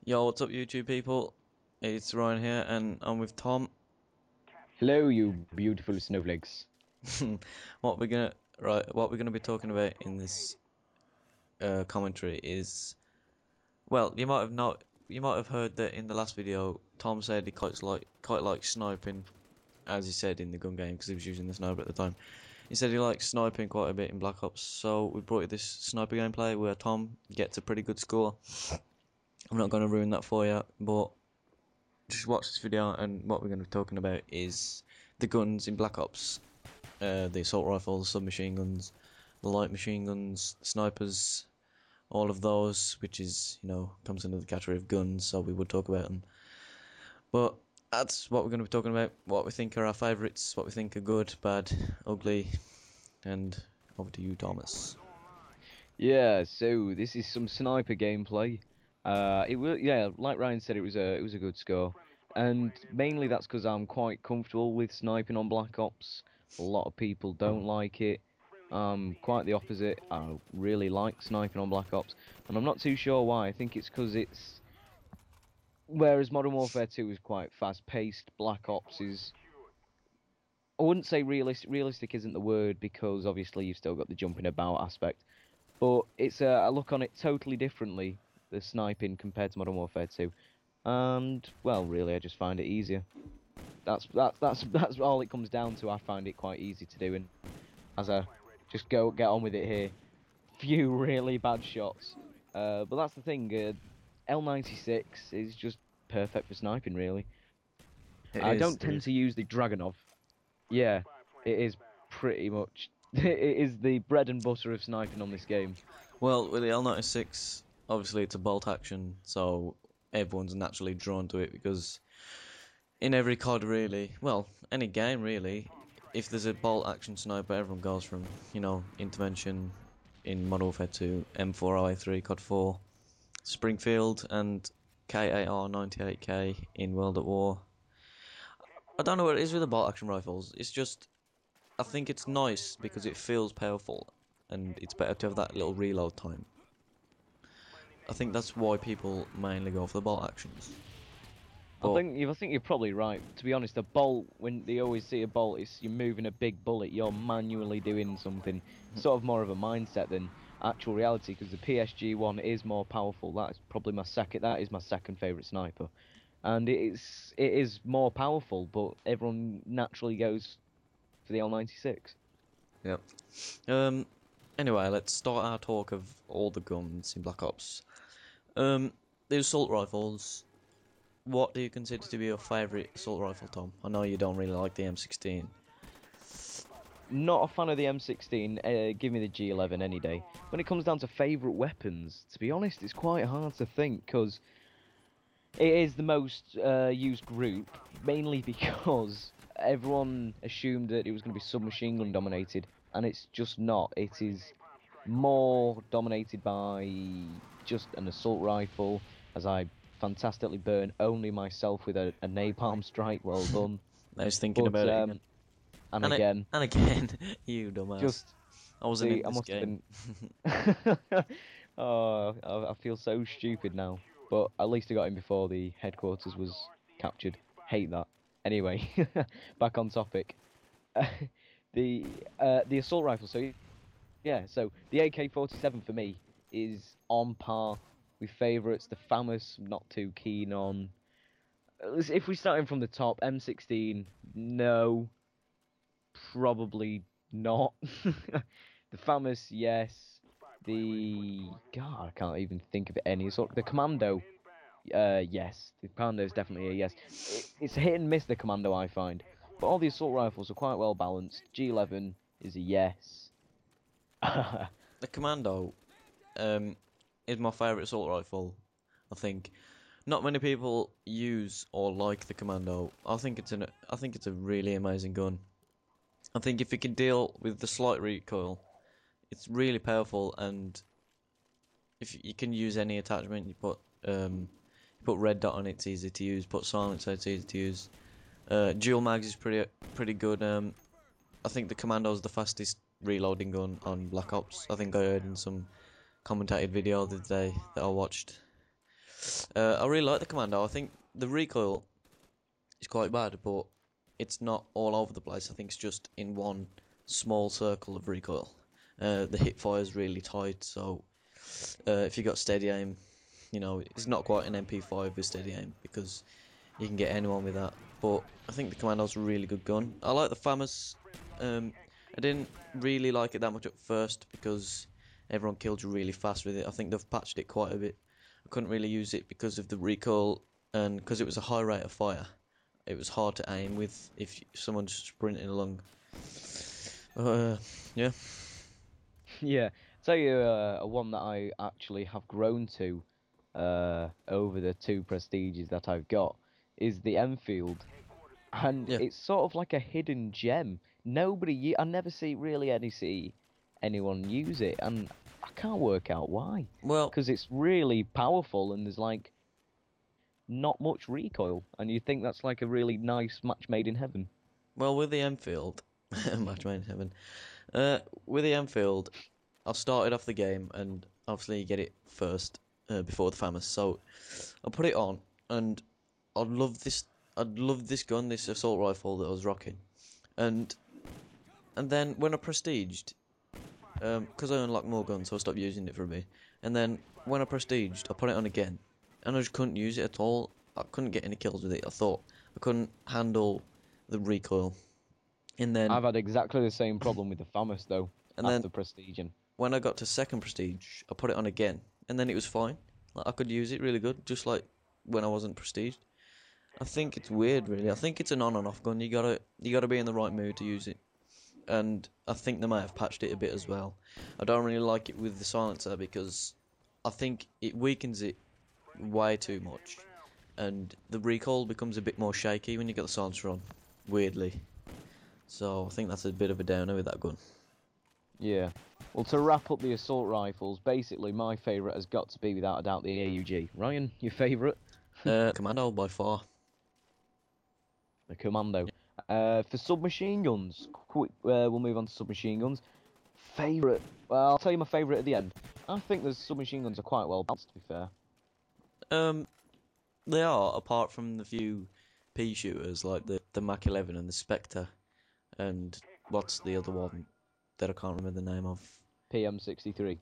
Yo, what's up, YouTube people? It's Ryan here, and I'm with Tom. Hello, you beautiful snowflakes. What we're gonna be talking about in this commentary is, well, you might have heard that in the last video, Tom said he quite likes sniping, as he said in the gun game, because he was using the sniper at the time. He said he likes sniping quite a bit in Black Ops, so we brought you this sniper gameplay where Tom gets a pretty good score. I'm not gonna ruin that for you, but just watch this video, and what we're going to be talking about is the guns in Black Ops, the assault rifles, submachine guns, the light machine guns, snipers, all of those, which is, comes under the category of guns, so we would talk about them. But that's what we're going to be talking about, what we think are our favourites, what we think are good, bad, ugly, and over to you, Thomas. Yeah, so this is some sniper gameplay. Yeah, like Ryan said, it was a good score, and mainly that's because I'm quite comfortable with sniping on Black Ops. A lot of people don't like it. Quite the opposite. I really like sniping on Black Ops, and I'm not too sure why. I think it's because it's whereas Modern Warfare 2 is quite fast-paced. Black Ops is I wouldn't say realistic. Realistic isn't the word because obviously you've still got the jumping about aspect. But it's I look on it totally differently, the sniping compared to Modern Warfare 2. And well, really, I just find it easier. That's all it comes down to. I find it quite easy to do, and as I just get on with it here. Few really bad shots, but that's the thing. L96 is just perfect for sniping, really. It I is, don't it tend is. to use the Dragunov. Yeah, it is pretty much. It is the bread and butter of sniping on this game. Well, with the L96, obviously it's a bolt action, so everyone's naturally drawn to it because in every COD really, well, any game really, if there's a bolt action sniper, everyone goes from, intervention in Modern Warfare 2, M4A3, COD 4, Springfield, and KAR 98K in World at War. I don't know what it is with the bolt action rifles. It's just, I think it's nice because it feels powerful, and it's better to have that little reload time. I think that's why people mainly go for the bolt actions. But I think you're probably right. To be honest, a bolt, when they always see a bolt, it's you're moving a big bullet. You're manually doing something. Sort of more of a mindset than actual reality. Because the PSG one is more powerful. That is probably my second. That is my second favorite sniper, and it is more powerful. But everyone naturally goes for the L96. yeah. Um. Anyway, let's start our talk of all the guns in Black Ops. Um. The assault rifles. What do you consider to be your favourite assault rifle, Tom? I know you don't really like the M16. Not a fan of the M16. Give me the G11 any day. When it comes down to favorite weapons, to be honest, it's quite hard to think because it is the most used group, mainly because everyone assumed that it was going to be submachine gun dominated, and it's just not. It is more dominated by just an assault rifle, as I fantastically burn only myself with a napalm strike. Well done. I was thinking But about it again. and And it, again, and again, you dumbass. just I wasn't see, in I this must have game. been. Oh, I feel so stupid now. But at least I got him before the headquarters was captured. Hate that. Anyway, back on topic. The the assault rifle. So yeah, so the AK-47 for me is on par with favourites. The FAMAS, not too keen on. If we're starting from the top, M16, no, probably not. The FAMAS, yes. The God, I can't even think of any sort. The Commando, yes. The Commando is definitely a yes. It's hit and miss the Commando, I find, but all the assault rifles are quite well balanced. G11 is a yes. The Commando um, is my favourite assault rifle. I think not many people use or like the Commando. I think it's a really amazing gun. I think if you can deal with the slight recoil, it's really powerful, and if you can use any attachment, you put red dot on it, it's easy to use. Put silence, so it's easy to use. Dual mags is pretty good. I think the Commando is the fastest reloading gun on Black Ops. I think I heard in some commentated video the other day that I watched. I really like the Commando. I think the recoil is quite bad, but it's not all over the place. I think it's just in one small circle of recoil. The hip fire is really tight, so if you got steady aim, you know, it's not quite an MP5 with steady aim because you can get anyone with that. But I think the Commando's a really good gun. I like the FAMAS. I didn't really like it that much at first because everyone killed you really fast with it. I think they've patched it quite a bit. I couldn't really use it because of the recoil and because it was a high rate of fire. It was hard to aim with if someone's sprinting along. Yeah. Yeah, tell you a one that I actually have grown to over the two prestiges that I've got is the Enfield, and Yeah. it's sort of like a hidden gem. I never see anyone use it, and I can't work out why. Well, Because it's really powerful, and there's like not much recoil, and you think that's like a really nice match made in heaven. with the Enfield, match made in heaven. With the Enfield, I started off the game and obviously you get it first before the FAMAS. So I put it on and I love this. I love this gun, this assault rifle that I was rocking, and then when I prestiged, because I unlocked more guns, so I stopped using it for a bit. And then when I prestiged, I put it on again, and I just couldn't use it at all. I couldn't get any kills with it. I thought I couldn't handle the recoil. And then I've had exactly the same problem with the FAMAS though, and then after prestiging. when I got to second prestige, I put it on again, and then it was fine. Like, I could use it really good, just like when I wasn't prestige. I think it's weird, really. I think it's an on and off gun. You gotta be in the right mood to use it, and I think they might have patched it a bit as well. I don't really like it with the silencer because I think it weakens it way too much, and the recoil becomes a bit more shaky when you get the silencer on. Weirdly, so I think that's a bit of a downer with that gun. Yeah. Well, to wrap up the assault rifles, basically my favourite has got to be without a doubt the AUG. Ryan, your favourite? Commando by far. The Commando. For submachine guns, we'll move on to submachine guns. Favourite? Well, I'll tell you my favourite at the end. I think the submachine guns are quite well balanced, to be fair. Um, they are, apart from the few pea shooters like the Mac 11 and the Spectre, and what's the other one that I can't remember the name of. PM63.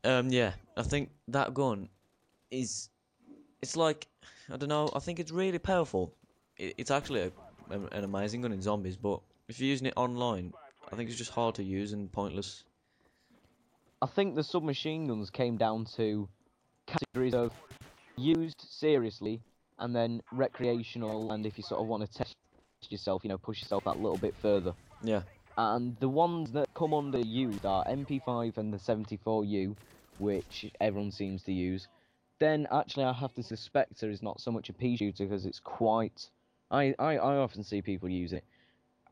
Yeah, I think that gun is, it's like, I don't know, I think it's really powerful. It's actually an amazing gun in zombies, but if you're using it online, I think it's just hard to use and pointless. I think the submachine guns came down to categories of used seriously and then recreational, and if you sort of want to test yourself, push yourself that little bit further. Yeah, And the ones that come under used are MP5 and the 74U, which everyone seems to use. Then actually I have to suspect there is not so much a pea shooter because it's quite... I often see people use it.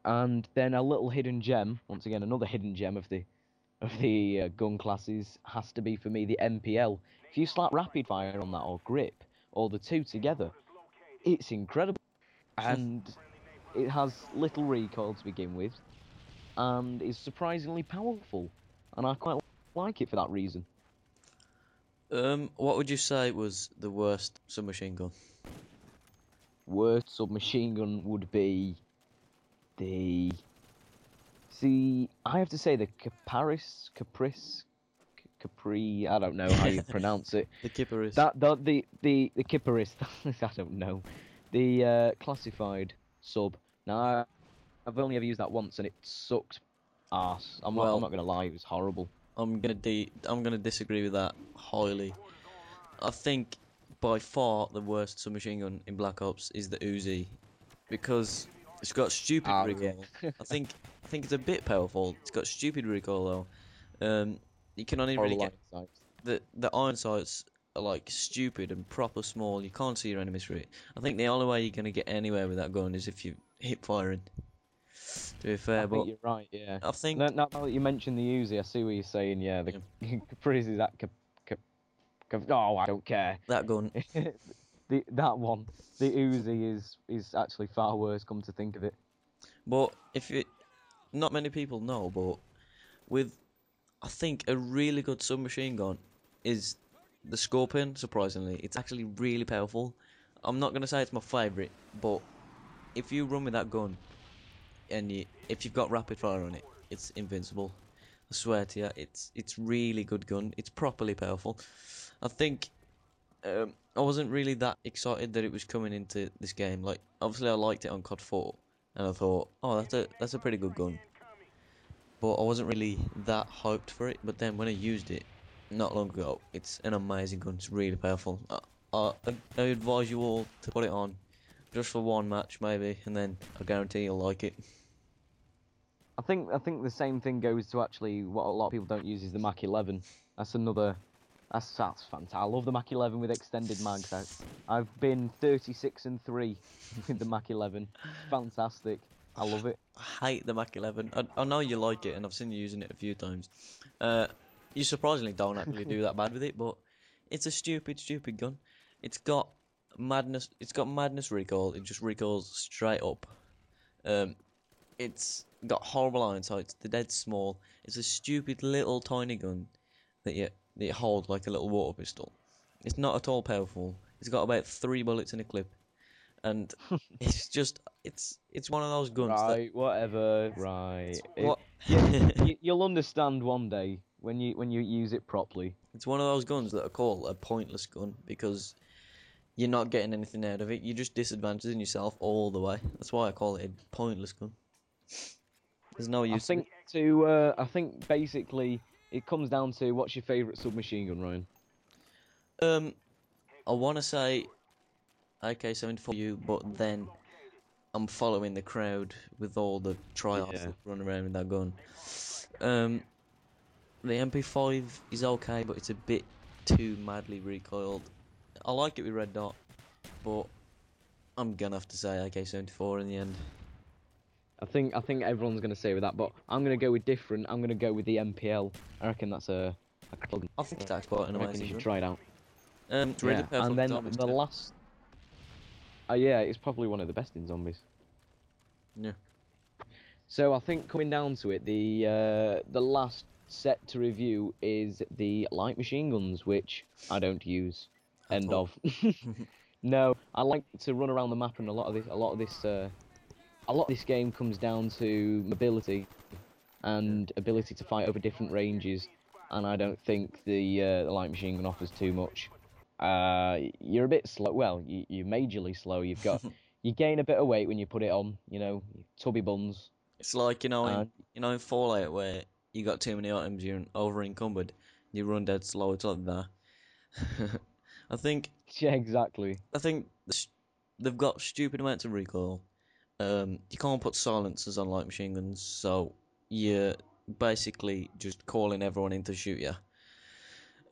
And then a little hidden gem, once again another hidden gem of the gun classes, has to be for me the MPL. If you slap rapid fire on that or grip, or the two together, it's incredible. And it has little recoil to begin with, and is surprisingly powerful, and I quite like it for that reason. what would you say was the worst submachine gun? Worst submachine gun would be the... See, I have to say the Capri, I don't know how you pronounce it. The Kipperis. The Kipperis, I don't know. The classified sub. Now, I've only ever used that once, and it sucked ass. I'm Well, not gonna lie, it was horrible. I'm gonna disagree with that highly. I think by far the worst submachine gun in Black Ops is the Uzi, because it's got stupid recoil. Yeah. I think it's a bit powerful. It's got stupid recoil though. You can only really Horrible get line the iron sights are like stupid and proper small. You can't see your enemies through it. I think the only way you're gonna get anywhere with that gun is if you hip firing. To be I fair, think but you're right, yeah. I think Now that you mention the Uzi, I see what you're saying, yeah. The Caprice is that... Oh, I don't care. that gun. That one, the Uzi is actually far worse, come to think of it. But if it, not many people know, but with I think a really good submachine gun is the Scorpion, surprisingly, it's actually really powerful. I'm not gonna say it's my favorite, but if you run with that gun and if you've got rapid fire on it, it's invincible. I swear to you, it's really good gun. It's properly powerful. I think I wasn't really that excited that it was coming into this game. Like, obviously, I liked it on COD 4, and I thought, oh, that's a pretty good gun. But I wasn't really that hyped for it. But then when I used it not long ago, it's an amazing gun. It's really powerful. I advise you all to put it on just for one match maybe, and then I guarantee you'll like it. I think the same thing goes to actually what a lot of people don't use is the Mac 11. That's another. That's fantastic. I love the Mac 11 with extended mags. I've been 36-3 with the Mac 11. It's fantastic. I love it. I hate the Mac 11. I know you like it, and I've seen you using it a few times. You surprisingly don't actually do that bad with it, but it's a stupid gun. It's got madness. It's got madness recoil. It just recoils straight up. It's got horrible iron sights. They're dead small. It's a stupid little tiny gun that you hold like a little water pistol. It's not at all powerful. It's got about 3 bullets in a clip, and it's one of those guns Right, whatever. Right. what You'll understand one day when you use it properly. it's one of those guns that are called a pointless gun because you're not getting anything out of it. You're just disadvantaging yourself all the way. That's why I call it a pointless gun. There's no use. I think basically it comes down to what's your favourite submachine gun, Ryan? I want to say AK-74U, but then I'm following the crowd with all the tryouts Yeah. that run around with that gun. Um, the MP5 is okay, but it's a bit too madly recoiled. I like it with red dot, but I'm gonna have to say AK-74 in the end. I think everyone's gonna say with that, but I'm gonna go with different. I'm gonna go with the MPL. I reckon that's a plug. I think that's quite an I reckon you amazing should gun. try it out. It's really Yeah, powerful and then zombies the too. last. Yeah, it's probably one of the best in zombies. Yeah. So I think coming down to it, the last set to review is the light machine guns, which I don't use. At End all. of. No, I like to run around the map, and a lot of this game comes down to mobility and ability to fight over different ranges, and I don't think the light machine gun offers too much. You're a bit slow. Well, you're majorly slow. You gain a bit of weight when you put it on. Your tubby buns. It's like And in Fallout where you got too many items, you're over encumbered, you run dead slow. It's like that. I think yeah, exactly. I think they've got stupid amounts of recoil. You can't put silencers on light machine guns, so you're basically just calling everyone in to shoot you.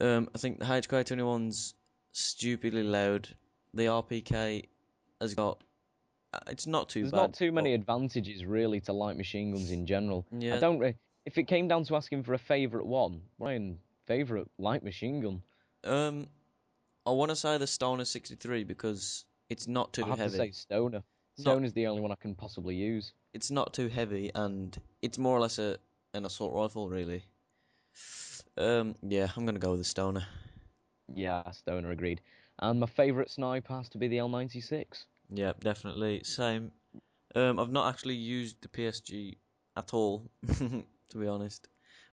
I think the HK-21's stupidly loud. The RPK has got. It's not too There's bad. not too many advantages really to light machine guns in general. I Yeah. don't. If it came down to asking for a favourite one, Ryan, favourite light machine gun, Um, I want to say the Stoner 63 because it's not too I have to say heavy. Stoner. Not Stoner's the only one I can possibly use. It's not too heavy and it's more or less an assault rifle really. Yeah, I'm gonna go with the Stoner. Yeah, Stoner agreed. And my favourite sniper has to be the L96. Yeah, definitely. Same. I've not actually used the PSG at all, to be honest.